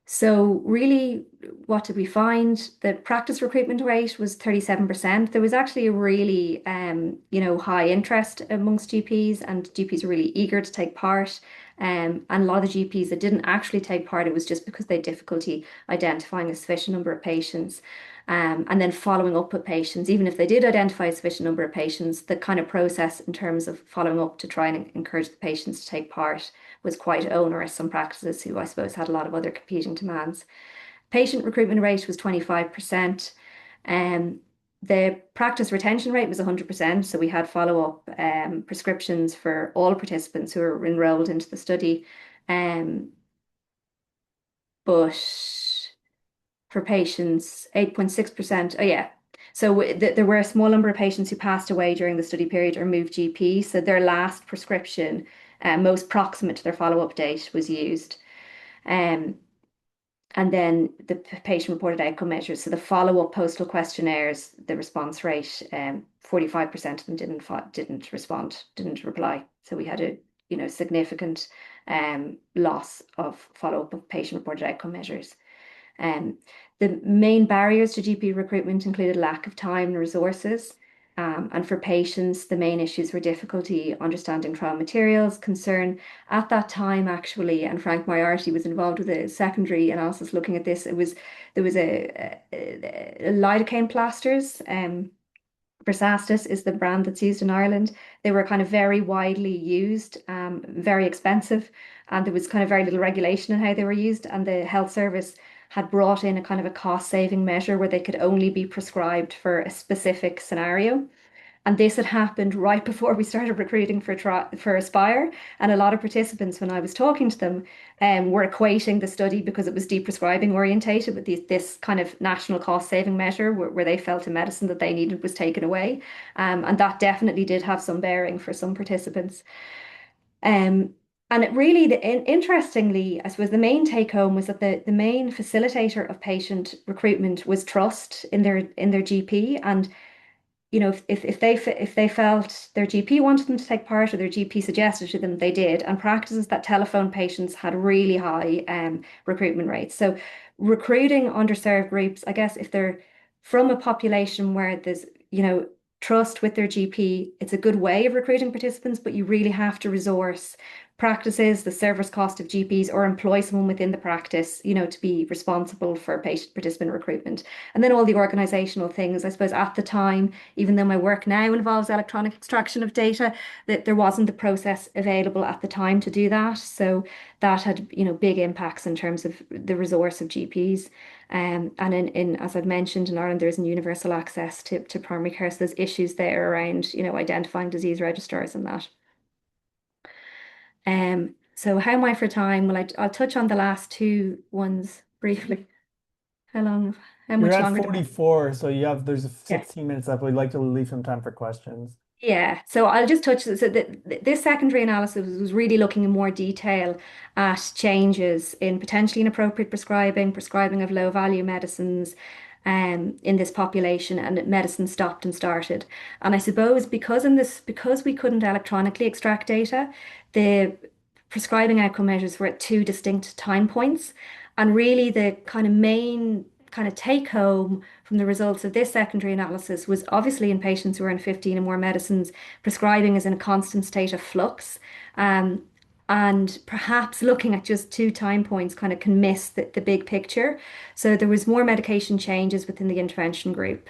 So really, what did we find? The practice recruitment rate was 37%. There was actually a really, high interest amongst GPs, and GPs were really eager to take part. And a lot of the GPs that didn't actually take part, it was just because they had difficulty identifying a sufficient number of patients. And then following up with patients, even if they did identify a sufficient number of patients, the kind of process in terms of following up to try and encourage the patients to take part was quite onerous. Some practices who I suppose had a lot of other competing demands. Patient recruitment rate was 25%. The practice retention rate was 100%. So we had follow-up prescriptions for all participants who were enrolled into the study. But for patients, 8.6%. Oh yeah. So there were a small number of patients who passed away during the study period or moved GP. So their last prescription, most proximate to their follow-up date, was used. And then the patient-reported outcome measures. So the follow-up postal questionnaires, the response rate, 45% of them didn't respond, didn't reply. So we had a significant loss of follow-up of patient-reported outcome measures. The main barriers to GP recruitment included lack of time and resources. And for patients, the main issues were difficulty understanding trial materials, concern at that time, actually, and Frank Moriarty was involved with a secondary analysis looking at this. There was a lidocaine plasters. Versastis is the brand that's used in Ireland. They were kind of very widely used, very expensive, and there was kind of very little regulation in how they were used. And the health service had brought in a kind of a cost-saving measure where they could only be prescribed for a specific scenario. And this had happened right before we started recruiting for SPPiRE. And a lot of participants, when I was talking to them, were equating the study because it was deprescribing orientated with this kind of national cost saving measure where they felt a medicine that they needed was taken away. And that definitely did have some bearing for some participants. And it really, interestingly, I suppose the main take home was that the main facilitator of patient recruitment was trust in their GP. And if they felt their GP wanted them to take part or their GP suggested to them, they did. And practices that telephone patients had really high recruitment rates. So recruiting underserved groups, I guess, if they're from a population where there's trust with their GP, it's a good way of recruiting participants, but you really have to resource practices, the service cost of GPs, or employ someone within the practice, to be responsible for patient participant recruitment. And then all the organizational things, I suppose at the time, even though my work now involves electronic extraction of data, that there wasn't the process available at the time to do that. So that had, big impacts in terms of the resource of GPs. And in as I've mentioned, in Ireland, there's universal access to primary care. So there's issues there around, identifying disease registrars and that. So how am I for time? Well, I'll touch on the last two ones briefly. How You're much at longer do I have? 44, so there's Yeah. 16 minutes left. We'd like to leave some time for questions. Yeah, so I'll just touch. So this secondary analysis was really looking in more detail at changes in potentially inappropriate prescribing of low value medicines, in this population, and medicine stopped and started. And I suppose because we couldn't electronically extract data, the prescribing outcome measures were at two distinct time points, and really the kind of main kind of take home from the results of this secondary analysis was obviously in patients who are on 15 and more medicines, prescribing is in a constant state of flux. Um, and perhaps looking at just two time points kind of can miss the big picture. So there was more medication changes within the intervention group,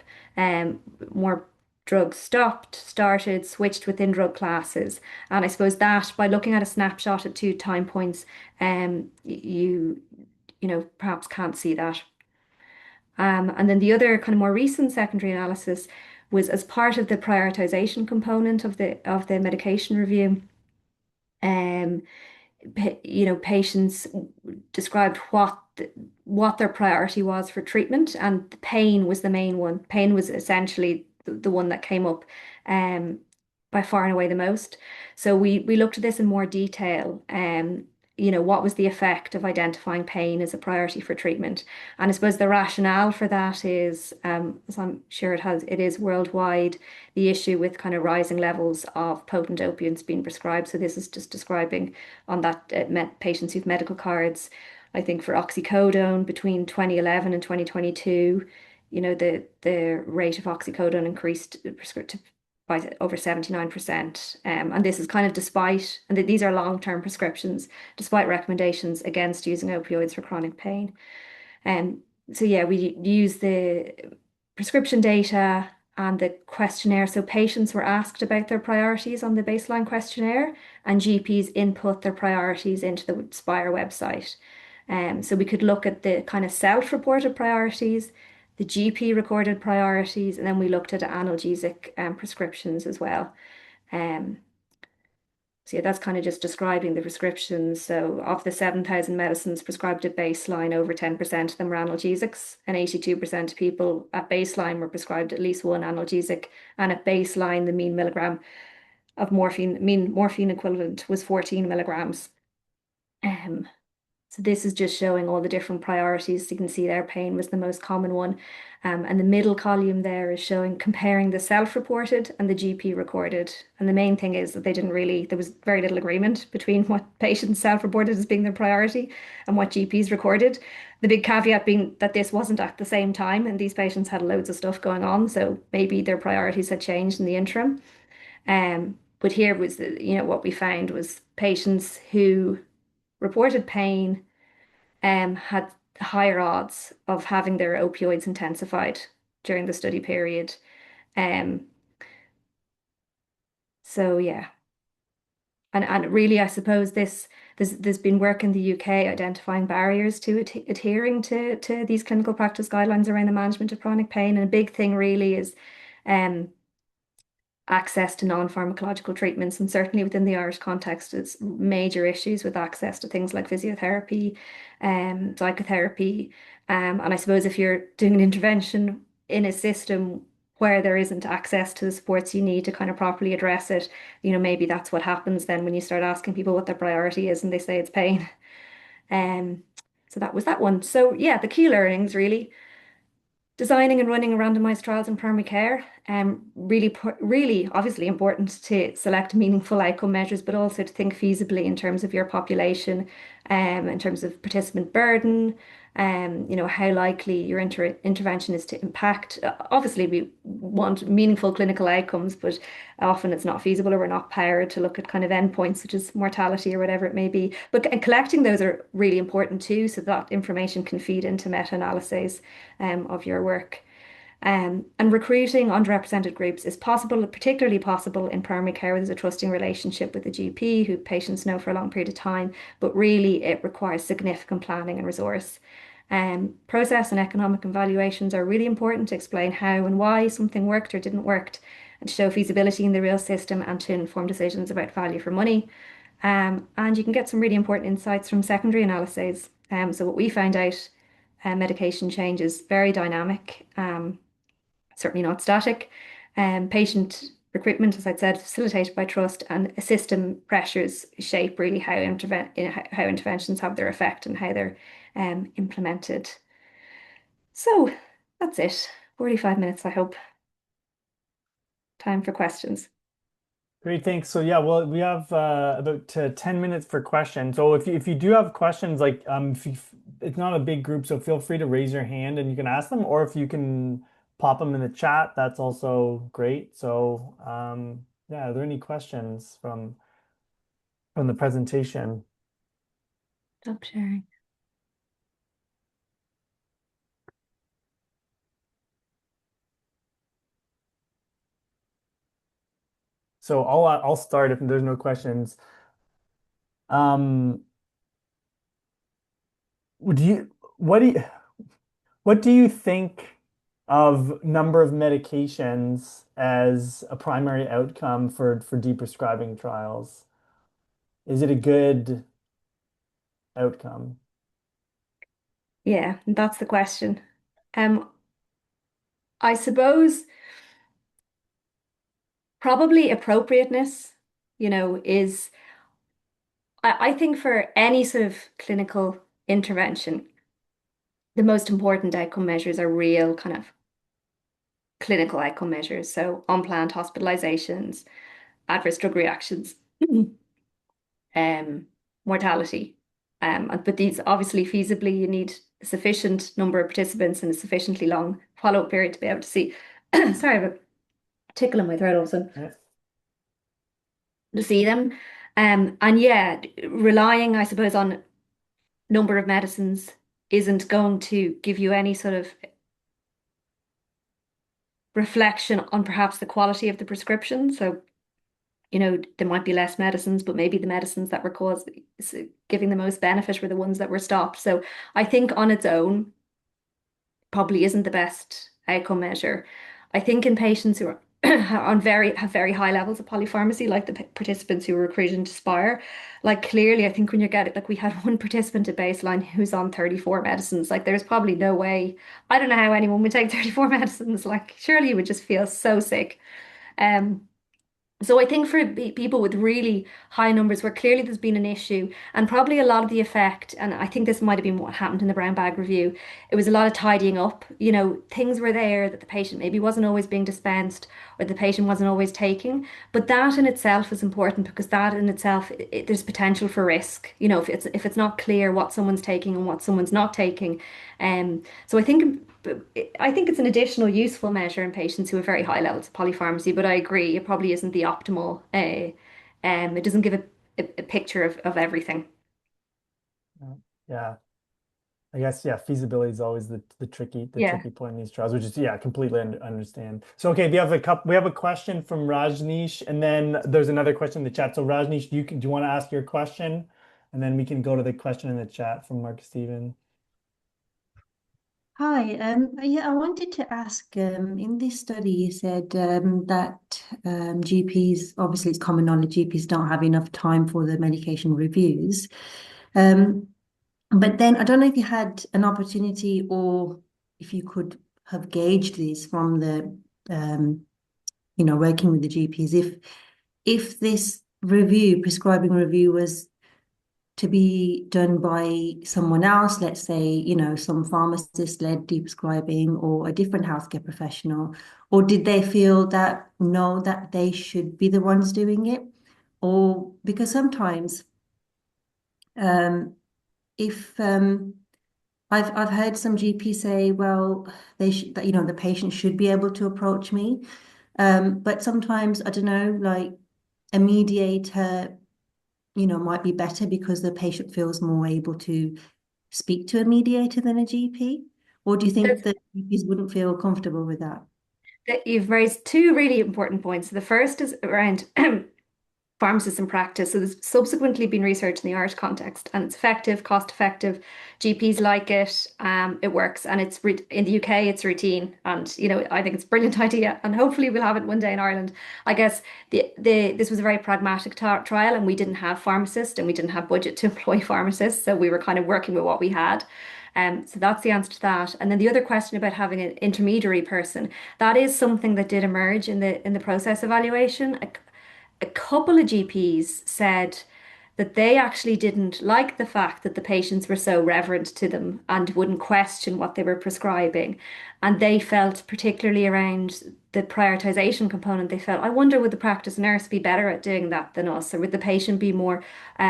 more drugs stopped, started, switched within drug classes. And I suppose that by looking at a snapshot at two time points, perhaps can't see that. And then the other kind of more recent secondary analysis was as part of the prioritization component of the medication review. Um, Patients described what their priority was for treatment, and the pain was the main one. Pain was essentially the one that came up by far and away the most. So we looked at this in more detail. What was the effect of identifying pain as a priority for treatment? And I suppose the rationale for that is, as I'm sure it is worldwide, the issue with kind of rising levels of potent opiates being prescribed. So this is just describing on that patients who've medical cards. I think for oxycodone between 2011 and 2022, the rate of oxycodone increased by over 79%. And this is kind of despite, and these are long-term prescriptions, despite recommendations against using opioids for chronic pain. So yeah, we use the prescription data and the questionnaire. So patients were asked about their priorities on the baseline questionnaire, and GPs input their priorities into the SPPiRE website. So we could look at the kind of self-reported priorities, the GP recorded priorities, and then we looked at analgesic prescriptions as well. Um, so yeah, that's kind of just describing the prescriptions. So of the 7,000 medicines prescribed at baseline, over 10% of them were analgesics, and 82% of people at baseline were prescribed at least one analgesic. And at baseline, the mean morphine equivalent was 14 milligrams. Um, So this is just showing all the different priorities. So you can see there pain was the most common one. And the middle column there is showing comparing the self-reported and the GP recorded. And the main thing is that there was very little agreement between what patients self-reported as being their priority and what GPs recorded. The big caveat being that this wasn't at the same time and these patients had loads of stuff going on. So maybe their priorities had changed in the interim. But here was what we found was patients who reported pain had higher odds of having their opioids intensified during the study period. Um, so yeah, and really, I suppose there's been work in the UK identifying barriers to adhering to these clinical practice guidelines around the management of chronic pain, and a big thing really is um, access to non-pharmacological treatments, and certainly within the Irish context, it's major issues with access to things like physiotherapy, psychotherapy, and I suppose if you're doing an intervention in a system where there isn't access to the supports you need to kind of properly address it, maybe that's what happens then when you start asking people what their priority is and they say it's pain. Um, so that was that one. So yeah, the key learnings really. Designing and running randomized trials in primary care, really obviously important to select meaningful outcome measures, but also to think feasibly in terms of your population, in terms of participant burden, how likely your intervention is to impact. Obviously, we want meaningful clinical outcomes, but often it's not feasible or we're not powered to look at kind of endpoints such as mortality or whatever it may be. But collecting those are really important too, so that information can feed into meta-analyses of your work. And recruiting underrepresented groups is possible, particularly possible in primary care where there's a trusting relationship with the GP who patients know for a long period of time, but really it requires significant planning and resource. Process and economic evaluations are really important to explain how and why something worked or didn't work, and to show feasibility in the real system and to inform decisions about value for money. And you can get some really important insights from secondary analyses. So what we found out, medication change is very dynamic, certainly not static. Patient recruitment, as I said, facilitated by trust, and system pressures shape really how interventions have their effect and how they're implemented. So that's it. 45 minutes, I hope. Time for questions. Great, thanks. So yeah, well, we have about 10 minutes for questions. So if you do have questions, like if you, it's not a big group, so feel free to raise your hand and you can ask them, or if you can pop them in the chat, that's also great. So yeah, are there any questions from the presentation? Stop sharing. So I'll start if there's no questions. Um, do you what do you what do you think of number of medications as a primary outcome for deprescribing trials? Is it a good outcome? Yeah, that's the question. Um, I suppose probably appropriateness, is I think for any sort of clinical intervention, the most important outcome measures are real kind of clinical outcome measures. So unplanned hospitalizations, adverse drug reactions, um, mortality. But these obviously feasibly you need a sufficient number of participants and a sufficiently long follow-up period to be able to see. Sorry, I have a tickle in my throat all of a sudden. Yeah. To see them. And yeah, relying, I suppose, on number of medicines isn't going to give you any sort of reflection on perhaps the quality of the prescription. So, there might be less medicines, but maybe the medicines that were giving the most benefit were the ones that were stopped. So I think on its own probably isn't the best outcome measure. I think in patients who are have very high levels of polypharmacy, like the participants who were recruited into SPPiRE, like clearly, I think when you get it, like we had one participant at baseline who's on 34 medicines. Like there's probably no way. I don't know how anyone would take 34 medicines. Like surely you would just feel so sick. Um, So I think for people with really high numbers where clearly there's been an issue and probably a lot of the effect, and I think this might have been what happened in the brown bag review, it was a lot of tidying up. Things were there that the patient maybe wasn't always being dispensed or the patient wasn't always taking. But that in itself is important because that in itself, there's potential for risk. If it's not clear what someone's taking and what someone's not taking. So I think it's an additional useful measure in patients who have very high levels of polypharmacy, but I agree it probably isn't the optimal. It doesn't give a picture of everything. Yeah. I guess yeah, feasibility is always the Yeah. tricky point in these trials, which is yeah, completely understand. So okay, we have a question from Rajneesh, and then there's another question in the chat. So Rajneesh, do you want to ask your question, and then we can go to the question in the chat from Mark Steven. Hi, yeah, I wanted to ask, in this study, you said that GPs, obviously it's common knowledge, GPs don't have enough time for the medication reviews. Um, but then I don't know if you had an opportunity or if you could have gauged this from the, working with the GPs, if this prescribing review was to be done by someone else, let's say, some pharmacist-led deprescribing or a different healthcare professional, or did they feel that no, that they should be the ones doing it? Or because sometimes um, if I've heard some GP say, well, they should, that, the patient should be able to approach me. But sometimes, I don't know, like a mediator might be better because the patient feels more able to speak to a mediator than a GP? Or do you think that GPs wouldn't feel comfortable with that? You've raised two really important points. The first is around pharmacists in practice. So there's subsequently been research in the Irish context, and it's effective, cost effective. GPs like it. It works, and in the UK, it's routine. And I think it's a brilliant idea, and hopefully we'll have it one day in Ireland. I guess this was a very pragmatic trial, and we didn't have pharmacists, and we didn't have budget to employ pharmacists, so we were kind of working with what we had. So that's the answer to that. And then the other question about having an intermediary person, that is something that did emerge in the process evaluation. A couple of GPs said that they actually didn't like the fact that the patients were so reverent to them and wouldn't question what they were prescribing. And they felt, particularly around the prioritization component, they felt, I wonder, would the practice nurse be better at doing that than us? Or would the patient be more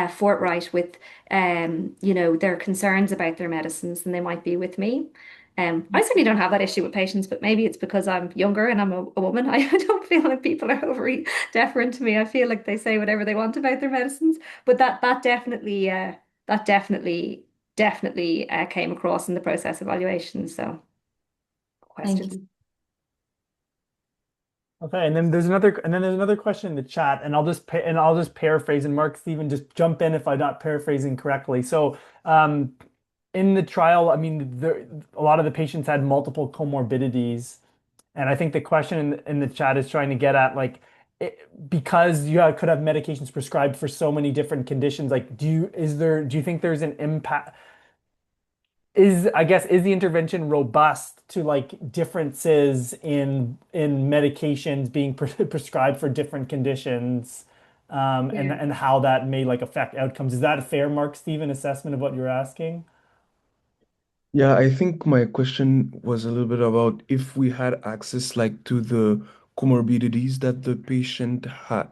forthright with, their concerns about their medicines than they might be with me? I certainly don't have that issue with patients, but maybe it's because I'm younger and I'm a woman. I don't feel like people are overly deferent to me. I feel like they say whatever they want about their medicines. But that definitely came across in the process evaluation. So Thank questions. you. Okay, and then there's another question in the chat, and I'll just paraphrase, and Mark Steven, just jump in if I'm not paraphrasing correctly. So, in the trial, I mean, a lot of the patients had multiple comorbidities, and I think the question in the chat is trying to get at like, because could have medications prescribed for so many different conditions, like, do you think there's an impact? I guess, is the intervention robust to like differences in medications being prescribed for different conditions, Yeah. and how that may like affect outcomes? Is that a fair, Mark Steven, assessment of what you're asking? Yeah, I think my question was a little bit about if we had access like to the comorbidities that the patient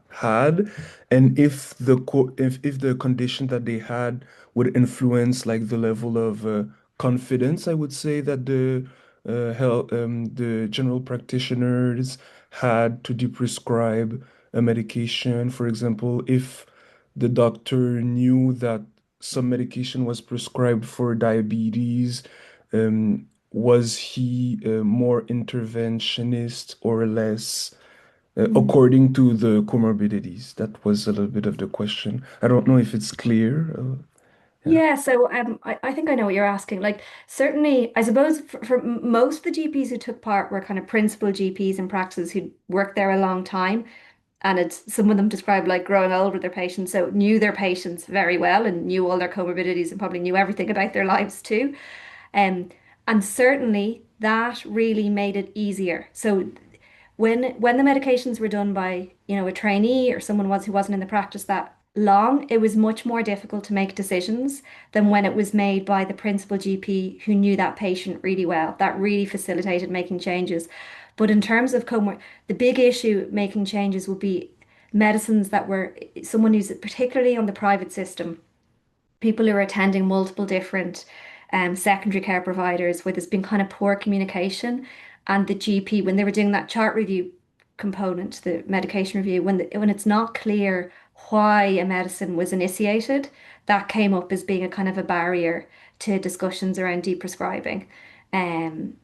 had, and if if the condition that they had would influence like the level of confidence, I would say that the general practitioners had to deprescribe a medication. For example, if the doctor knew that some medication was prescribed for diabetes, was he more interventionist or less, Mm. according to the comorbidities? That was a little bit of the question. I don't know if it's clear. Yeah. Yeah, so I think I know what you're asking. Like, certainly, I suppose for most of the GPs who took part were kind of principal GPs in practices who'd worked there a long time. And some of them described like growing old with their patients, so knew their patients very well and knew all their comorbidities and probably knew everything about their lives too. Um, and certainly that really made it easier. So when the medications were done by, a trainee or someone who wasn't in the practice that long, it was much more difficult to make decisions than when it was made by the principal GP who knew that patient really well. That really facilitated making changes. But in terms of the big issue making changes would be medicines that were someone who's particularly on the private system, people who are attending multiple different secondary care providers where there's been kind of poor communication, and the GP, when they were doing that chart review component, the medication review, when it's not clear why a medicine was initiated, that came up as being a kind of a barrier to discussions around deprescribing. Um,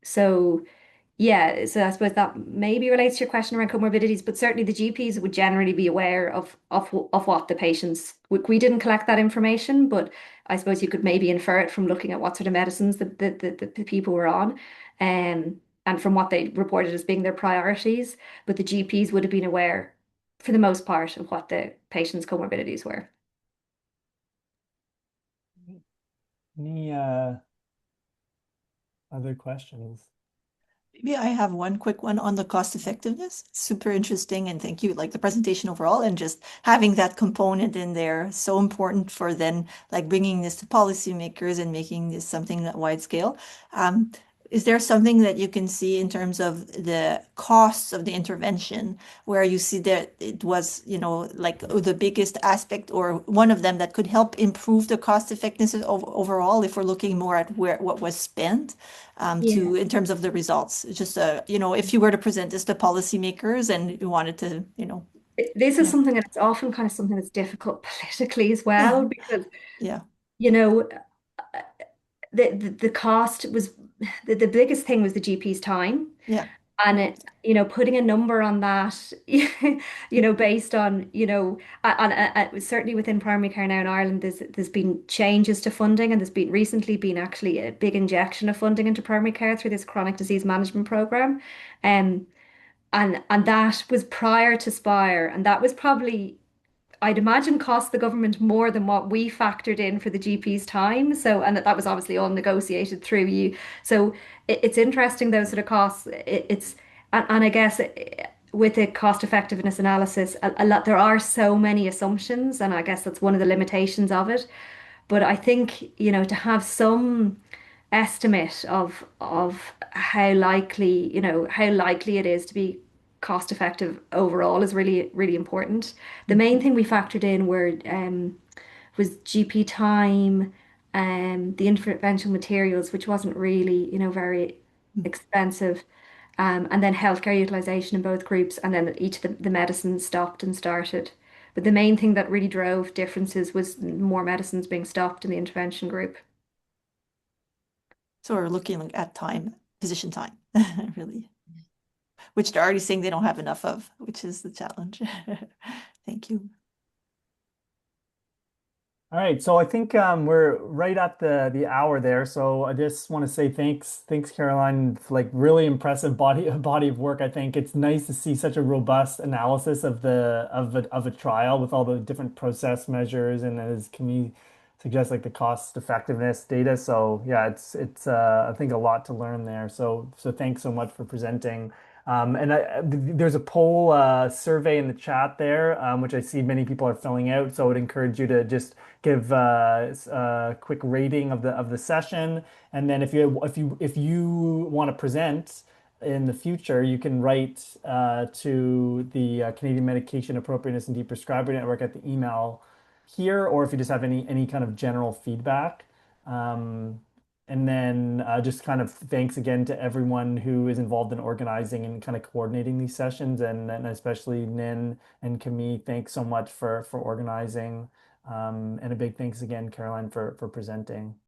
so yeah, so I suppose that maybe relates to your question around comorbidities, but certainly the GPs would generally be aware of what the patients. We didn't collect that information, but I suppose you could maybe infer it from looking at what sort of medicines the people were on, and from what they reported as being their priorities. But the GPs would have been aware, for the most part, of what the patient's comorbidities were. Any other questions? Maybe I have one quick one on the cost effectiveness. Super interesting, and thank you, like the presentation overall, and just having that component in there, so important for then like bringing this to policymakers and making this something that wide scale. Is there something that you can see in terms of the costs of the intervention where you see that it was, like the biggest aspect or one of them that could help improve the cost effectiveness overall if we're looking more at what was spent Yeah. in terms of the results? Just, if you were to present this to policymakers and you wanted to, This is yeah, something, and it's often kind of something that's difficult politically as well, because, yeah, you know, the cost was the biggest thing was the GP's time. yeah, And putting a number on that, based on, certainly within primary care now in Ireland, there's been changes to funding, and there's been recently been actually a big injection of funding into primary care through this chronic disease management program. Um, and that was prior to SPPiRE, and that was probably, I'd imagine, cost the government more than what we factored in for the GP's time. So, and that was obviously all negotiated through you. So it's interesting, those sort of costs. And I guess with the cost effectiveness analysis, a lot, there are so many assumptions, and I guess that's one of the limitations of it. But I think, to have some estimate of how likely it is to be cost effective overall is really, really important. The main thing we factored in was GP time, the interventional materials, which wasn't really, very expensive, and then healthcare utilization in both groups, and then each of the medicines stopped and started. But the main thing that really drove differences was more medicines being stopped in the intervention group. so we're looking at time, physician time, really, which they're already saying they don't have enough of, which is the challenge. Thank you. All right, so I think we're right at the hour there. So I just want to say thanks, Caroline, for like really impressive body of work. I think it's nice to see such a robust analysis of a trial with all the different process measures, and as Camille suggests, like the cost effectiveness data. So yeah, it's I think a lot to learn there. So thanks so much for presenting. There's a poll survey in the chat there, which I see many people are filling out. So I would encourage you to just give a quick rating of the session, and then if you want to present in the future, you can write to the Canadian Medication Appropriateness and Deprescribing Network at the email here, or if you just have any kind of general feedback. Um, and then just kind of thanks again to everyone who is involved in organizing and kind of coordinating these sessions, and especially Nin and Camille. Thanks so much for organizing. And a big thanks again, Caroline, for presenting.